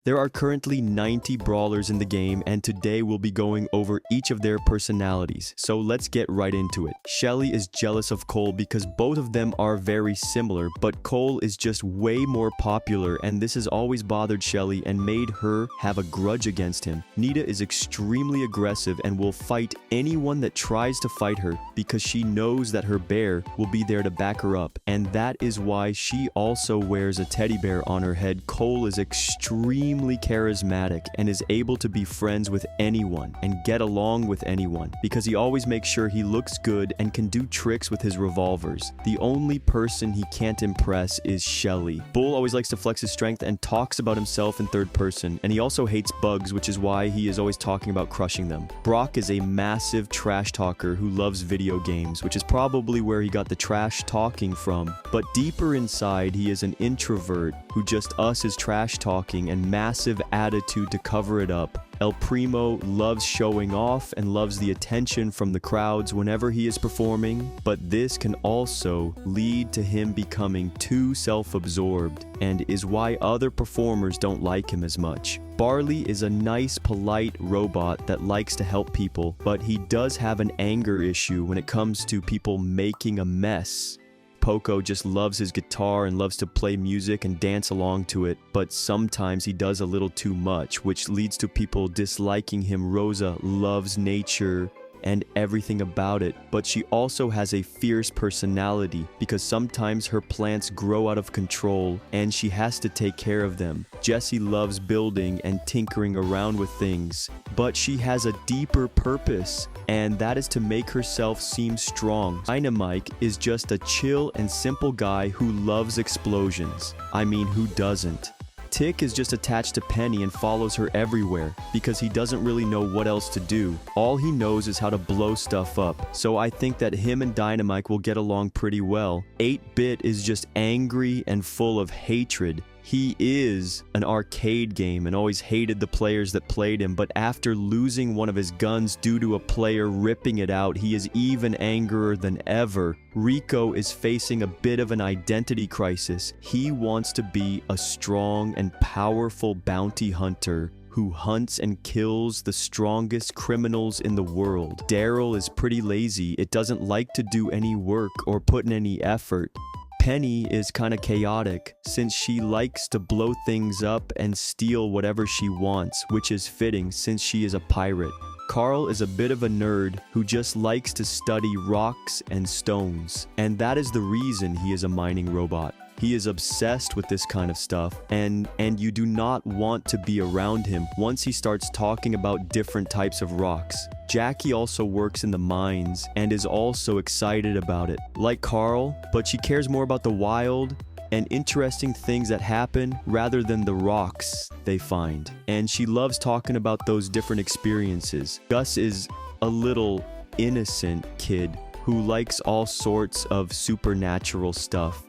There are currently 90 brawlers in the game, and today we'll be going over each of their personalities, so let's get right into it. Shelly is jealous of Cole because both of them are very similar, but Cole is just way more popular, and this has always bothered Shelly and made her have a grudge against him. Nita is extremely aggressive and will fight anyone that tries to fight her because she knows that her bear will be there to back her up, and that is why she also wears a teddy bear on her head. Cole is extremely charismatic and is able to be friends with anyone and get along with anyone because he always makes sure he looks good and can do tricks with his revolvers. The only person he can't impress is Shelly. Bull always likes to flex his strength and talks about himself in third person, and he also hates bugs, which is why he is always talking about crushing them. Brock is a massive trash talker who loves video games, which is probably where he got the trash talking from, but deeper inside he is an introvert who just his trash talking and massive attitude to cover it up. El Primo loves showing off and loves the attention from the crowds whenever he is performing, but this can also lead to him becoming too self-absorbed and is why other performers don't like him as much. Barley is a nice, polite robot that likes to help people, but he does have an anger issue when it comes to people making a mess. Poco just loves his guitar and loves to play music and dance along to it, but sometimes he does a little too much, which leads to people disliking him. Rosa loves nature and everything about it, but she also has a fierce personality because sometimes her plants grow out of control and she has to take care of them. Jessie loves building and tinkering around with things, but she has a deeper purpose, and that is to make herself seem strong. Dynamite is just a chill and simple guy who loves explosions. I mean, who doesn't? Tick is just attached to Penny and follows her everywhere because he doesn't really know what else to do. All he knows is how to blow stuff up, so I think that him and Dynamite will get along pretty well. 8-Bit is just angry and full of hatred. He is an arcade game and always hated the players that played him, but after losing one of his guns due to a player ripping it out, he is even angrier than ever. Rico is facing a bit of an identity crisis. He wants to be a strong and powerful bounty hunter who hunts and kills the strongest criminals in the world. Daryl is pretty lazy. It doesn't like to do any work or put in any effort. Penny is kinda chaotic since she likes to blow things up and steal whatever she wants, which is fitting since she is a pirate. Carl is a bit of a nerd who just likes to study rocks and stones, and that is the reason he is a mining robot. He is obsessed with this kind of stuff, and you do not want to be around him once he starts talking about different types of rocks. Jackie also works in the mines and is also excited about it, like Carl, but she cares more about the wild and interesting things that happen rather than the rocks they find. And she loves talking about those different experiences. Gus is a little innocent kid who likes all sorts of supernatural stuff.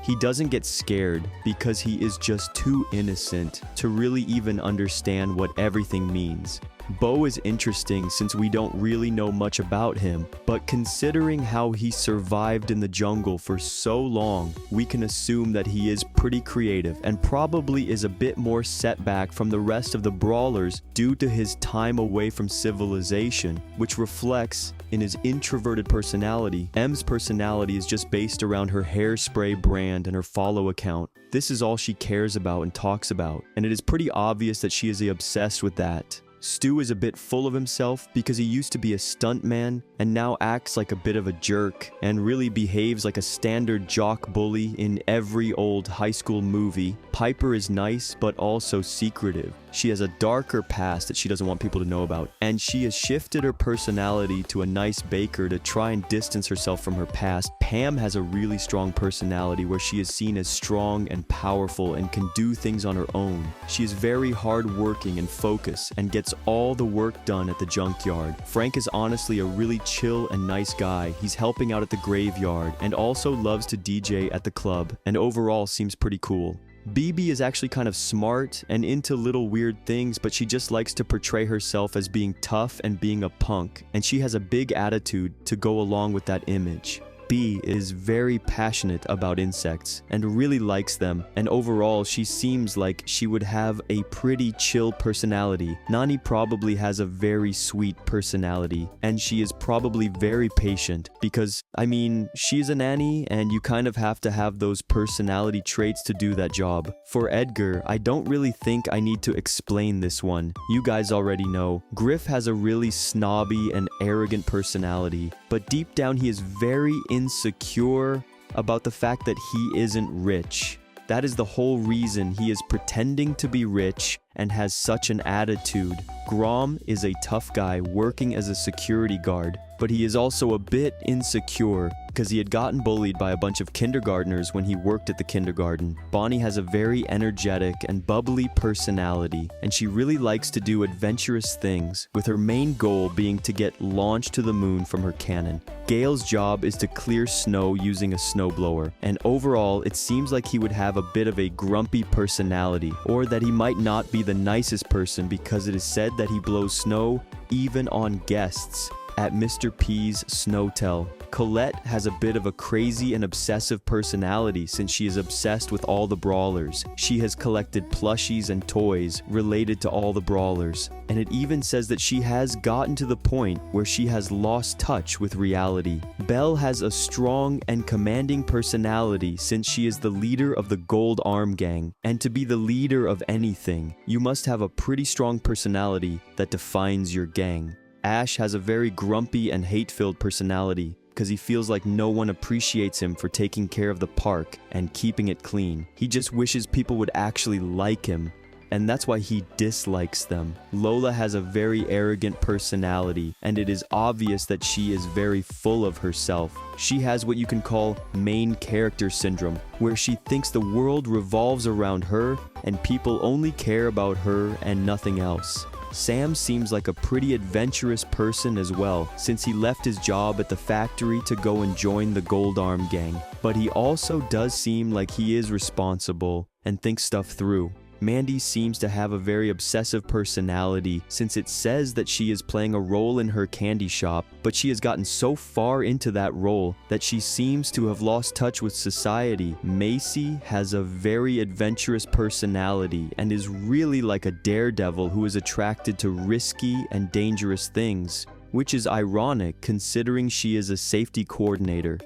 He doesn't get scared because he is just too innocent to really even understand what everything means. Bo is interesting since we don't really know much about him, but considering how he survived in the jungle for so long, we can assume that he is pretty creative and probably is a bit more setback from the rest of the brawlers due to his time away from civilization, which reflects in his introverted personality. M's personality is just based around her hairspray brand and her follow account. This is all she cares about and talks about, and it is pretty obvious that she is obsessed with that. Stu is a bit full of himself because he used to be a stuntman and now acts like a bit of a jerk and really behaves like a standard jock bully in every old high school movie. Piper is nice but also secretive. She has a darker past that she doesn't want people to know about, and she has shifted her personality to a nice baker to try and distance herself from her past. Pam has a really strong personality where she is seen as strong and powerful and can do things on her own. She is very hardworking and focused and gets all the work done at the junkyard. Frank is honestly a really chill and nice guy. He's helping out at the graveyard and also loves to DJ at the club and overall seems pretty cool. BB is actually kind of smart and into little weird things, but she just likes to portray herself as being tough and being a punk, and she has a big attitude to go along with that image. bee is very passionate about insects and really likes them, and overall she seems like she would have a pretty chill personality. Nani probably has a very sweet personality, and she is probably very patient because, I mean, she's a nanny and you kind of have to have those personality traits to do that job. For Edgar, I don't really think I need to explain this one. You guys already know. Griff has a really snobby and arrogant personality, but deep down he is very insecure about the fact that he isn't rich. That is the whole reason he is pretending to be rich and has such an attitude. Grom is a tough guy working as a security guard, but he is also a bit insecure because he had gotten bullied by a bunch of kindergartners when he worked at the kindergarten. Bonnie has a very energetic and bubbly personality, and she really likes to do adventurous things, with her main goal being to get launched to the moon from her cannon. Gale's job is to clear snow using a snowblower, and overall it seems like he would have a bit of a grumpy personality, or that he might not be the nicest person because it is said that he blows snow even on guests at Mr. P's Snowtel. Colette has a bit of a crazy and obsessive personality since she is obsessed with all the brawlers. She has collected plushies and toys related to all the brawlers, and it even says that she has gotten to the point where she has lost touch with reality. Belle has a strong and commanding personality since she is the leader of the Gold Arm Gang, and to be the leader of anything, you must have a pretty strong personality that defines your gang. Ash has a very grumpy and hate-filled personality because he feels like no one appreciates him for taking care of the park and keeping it clean. He just wishes people would actually like him, and that's why he dislikes them. Lola has a very arrogant personality, and it is obvious that she is very full of herself. She has what you can call main character syndrome, where she thinks the world revolves around her and people only care about her and nothing else. Sam seems like a pretty adventurous person as well, since he left his job at the factory to go and join the Gold Arm Gang. But he also does seem like he is responsible and thinks stuff through. Mandy seems to have a very obsessive personality since it says that she is playing a role in her candy shop, but she has gotten so far into that role that she seems to have lost touch with society. Macy has a very adventurous personality and is really like a daredevil who is attracted to risky and dangerous things, which is ironic considering she is a safety coordinator.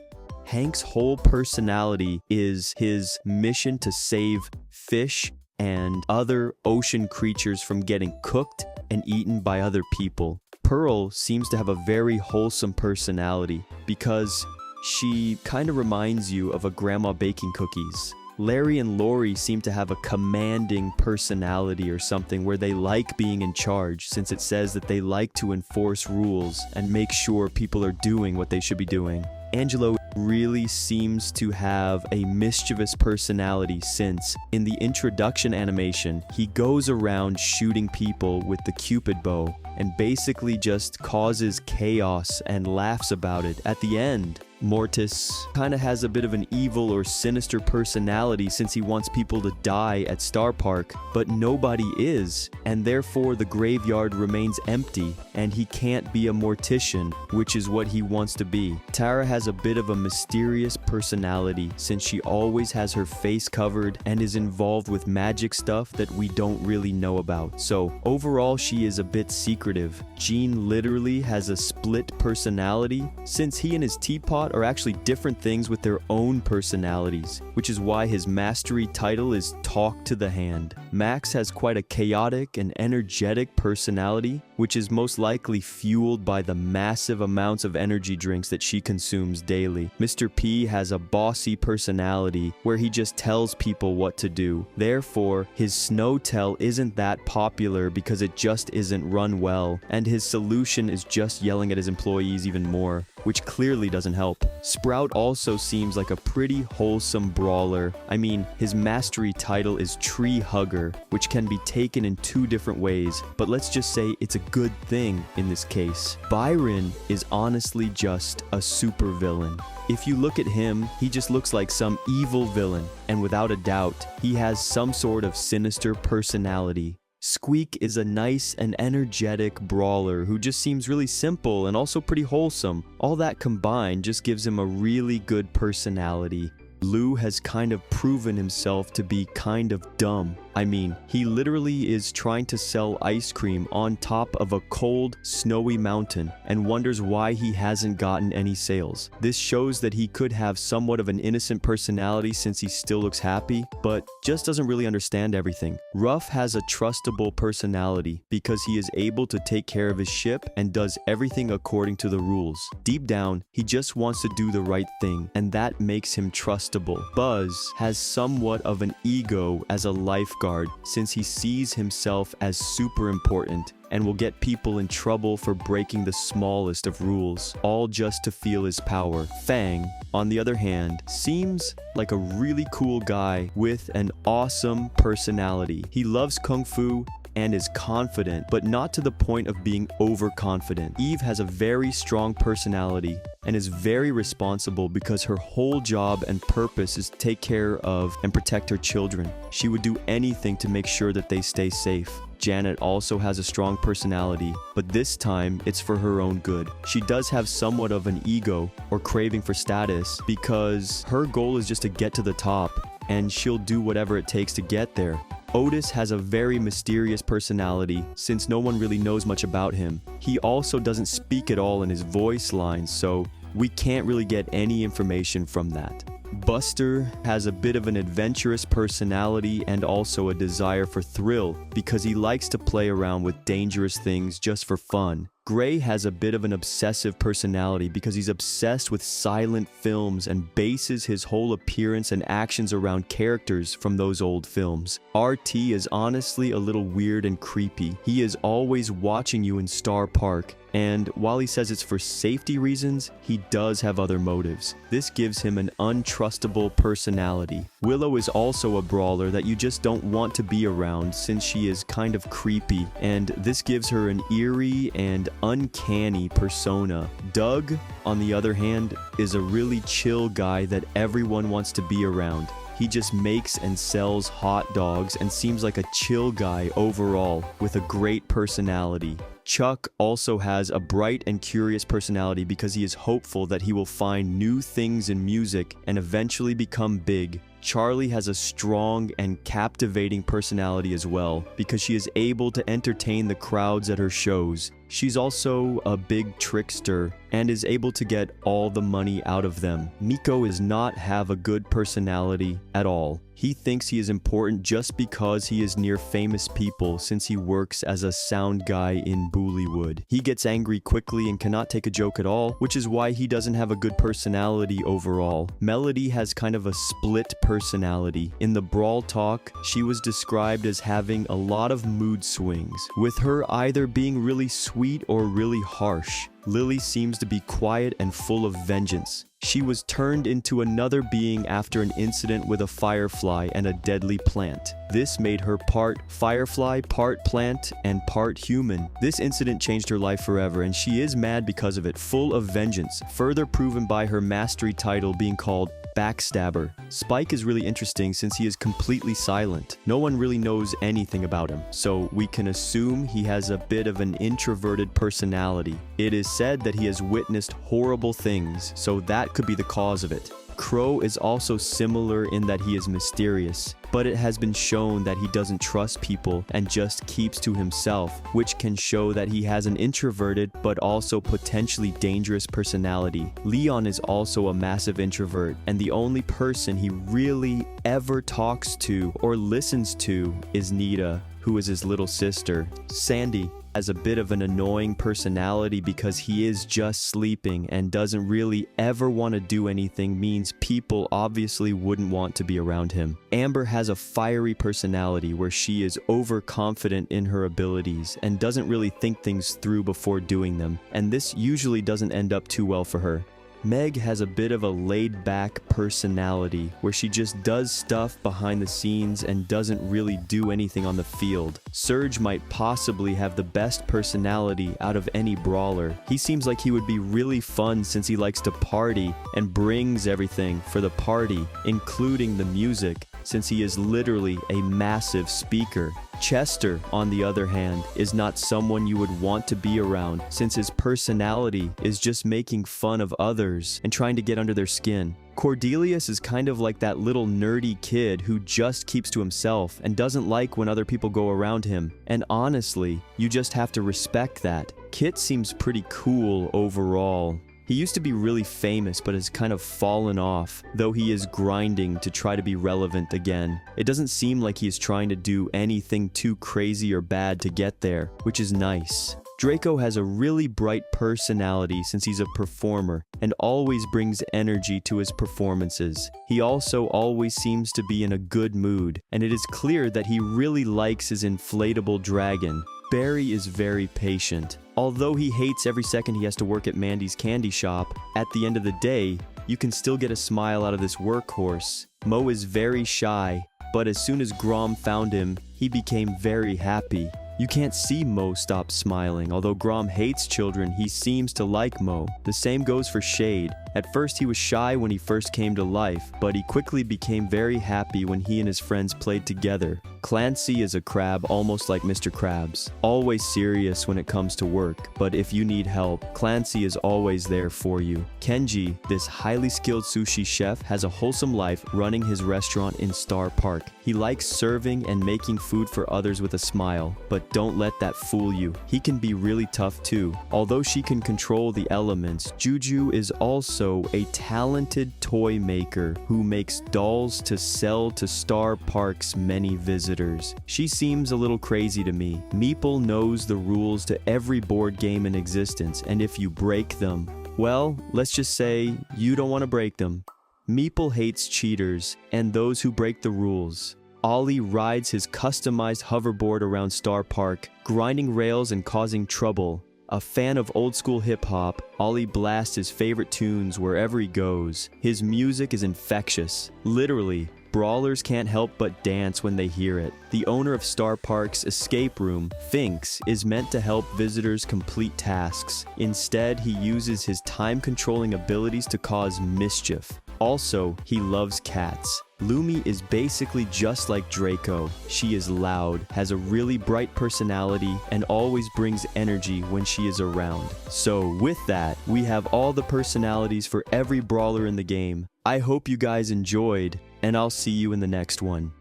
Hank's whole personality is his mission to save fish and other ocean creatures from getting cooked and eaten by other people. Pearl seems to have a very wholesome personality because she kind of reminds you of a grandma baking cookies. Larry and Lori seem to have a commanding personality or something where they like being in charge, since it says that they like to enforce rules and make sure people are doing what they should be doing. Angelo really seems to have a mischievous personality since, in the introduction animation, he goes around shooting people with the Cupid bow and basically just causes chaos and laughs about it. At the end, Mortis kind of has a bit of an evil or sinister personality since he wants people to die at Star Park, but nobody is, and therefore the graveyard remains empty, and he can't be a mortician, which is what he wants to be. Tara has a bit of a mysterious personality since she always has her face covered and is involved with magic stuff that we don't really know about. So overall, she is a bit secretive. Gene literally has a split personality since he and his teapot are actually different things with their own personalities, which is why his mastery title is Talk to the Hand. Max has quite a chaotic and energetic personality, which is most likely fueled by the massive amounts of energy drinks that she consumes daily. Mr. P has a bossy personality where he just tells people what to do. Therefore, his Snowtel isn't that popular because it just isn't run well, and his solution is just yelling at his employees even more, which clearly doesn't help. Sprout also seems like a pretty wholesome brawler. I mean, his mastery title is Tree Hugger, which can be taken in two different ways, but let's just say it's a good thing in this case. Byron is honestly just a supervillain. If you look at him, he just looks like some evil villain, and without a doubt, he has some sort of sinister personality. Squeak is a nice and energetic brawler who just seems really simple and also pretty wholesome. All that combined just gives him a really good personality. Lou has kind of proven himself to be kind of dumb. I mean, he literally is trying to sell ice cream on top of a cold, snowy mountain and wonders why he hasn't gotten any sales. This shows that he could have somewhat of an innocent personality since he still looks happy, but just doesn't really understand everything. Ruff has a trustable personality because he is able to take care of his ship and does everything according to the rules. Deep down, he just wants to do the right thing, and that makes him trustable. Buzz has somewhat of an ego as a lifeguard since he sees himself as super important and will get people in trouble for breaking the smallest of rules, all just to feel his power. Fang, on the other hand, seems like a really cool guy with an awesome personality. He loves Kung Fu and is confident, but not to the point of being overconfident. Eve has a very strong personality and is very responsible because her whole job and purpose is to take care of and protect her children. She would do anything to make sure that they stay safe. Janet also has a strong personality, but this time it's for her own good. She does have somewhat of an ego or craving for status because her goal is just to get to the top, and she'll do whatever it takes to get there. Otis has a very mysterious personality since no one really knows much about him. He also doesn't speak at all in his voice lines, so we can't really get any information from that. Buster has a bit of an adventurous personality and also a desire for thrill because he likes to play around with dangerous things just for fun. Gray has a bit of an obsessive personality because he's obsessed with silent films and bases his whole appearance and actions around characters from those old films. RT is honestly a little weird and creepy. He is always watching you in Star Park, and while he says it's for safety reasons, he does have other motives. This gives him an untrustable personality. Willow is also a brawler that you just don't want to be around since she is kind of creepy, and this gives her an eerie and uncanny persona. Doug, on the other hand, is a really chill guy that everyone wants to be around. He just makes and sells hot dogs and seems like a chill guy overall with a great personality. Chuck also has a bright and curious personality because he is hopeful that he will find new things in music and eventually become big. Charlie has a strong and captivating personality as well because she is able to entertain the crowds at her shows. She's also a big trickster and is able to get all the money out of them. Nico does not have a good personality at all. He thinks he is important just because he is near famous people since he works as a sound guy in Bollywood. He gets angry quickly and cannot take a joke at all, which is why he doesn't have a good personality overall. Melody has kind of a split personality. In the Brawl Talk, she was described as having a lot of mood swings, with her either being really sweet or really harsh. Lily seems to be quiet and full of vengeance. She was turned into another being after an incident with a firefly and a deadly plant. This made her part firefly, part plant, and part human. This incident changed her life forever, and she is mad because of it, full of vengeance, further proven by her mastery title being called Backstabber. Spike is really interesting since he is completely silent. No one really knows anything about him, so we can assume he has a bit of an introverted personality. It is said that he has witnessed horrible things, so that could be the cause of it. Crow is also similar in that he is mysterious, but it has been shown that he doesn't trust people and just keeps to himself, which can show that he has an introverted but also potentially dangerous personality. Leon is also a massive introvert, and the only person he really ever talks to or listens to is Nita, who is his little sister. Sandy has a bit of an annoying personality because he is just sleeping and doesn't really ever want to do anything, means people obviously wouldn't want to be around him. Amber has a fiery personality where she is overconfident in her abilities and doesn't really think things through before doing them, and this usually doesn't end up too well for her. Meg has a bit of a laid-back personality where she just does stuff behind the scenes and doesn't really do anything on the field. Surge might possibly have the best personality out of any brawler. He seems like he would be really fun since he likes to party and brings everything for the party, including the music. since he is literally a massive speaker. Chester, on the other hand, is not someone you would want to be around since his personality is just making fun of others and trying to get under their skin. Cordelius is kind of like that little nerdy kid who just keeps to himself and doesn't like when other people go around him. And honestly, you just have to respect that. Kit seems pretty cool overall. He used to be really famous but has kind of fallen off, though he is grinding to try to be relevant again. It doesn't seem like he is trying to do anything too crazy or bad to get there, which is nice. Draco has a really bright personality since he's a performer and always brings energy to his performances. He also always seems to be in a good mood, and it is clear that he really likes his inflatable dragon. Barry is very patient. Although he hates every second he has to work at Mandy's candy shop, at the end of the day, you can still get a smile out of this workhorse. Mo is very shy, but as soon as Grom found him, he became very happy. You can't see Mo stop smiling. Although Grom hates children, he seems to like Mo. The same goes for Shade. At first he was shy when he first came to life, but he quickly became very happy when he and his friends played together. Clancy is a crab almost like Mr. Krabs, always serious when it comes to work, but if you need help, Clancy is always there for you. Kenji, this highly skilled sushi chef, has a wholesome life running his restaurant in Star Park. He likes serving and making food for others with a smile, but don't let that fool you. He can be really tough too. Although she can control the elements, Juju is also a talented toy maker who makes dolls to sell to Star Park's many visitors. She seems a little crazy to me. Meeple knows the rules to every board game in existence, and if you break them, well, let's just say you don't want to break them. Meeple hates cheaters and those who break the rules. Ollie rides his customized hoverboard around Star Park, grinding rails and causing trouble. A fan of old-school hip-hop, Ollie blasts his favorite tunes wherever he goes. His music is infectious. Literally, brawlers can't help but dance when they hear it. The owner of Star Park's escape room, Finks, is meant to help visitors complete tasks. Instead, he uses his time-controlling abilities to cause mischief. Also, he loves cats. Lumi is basically just like Draco. She is loud, has a really bright personality, and always brings energy when she is around. So with that, we have all the personalities for every brawler in the game. I hope you guys enjoyed, and I'll see you in the next one.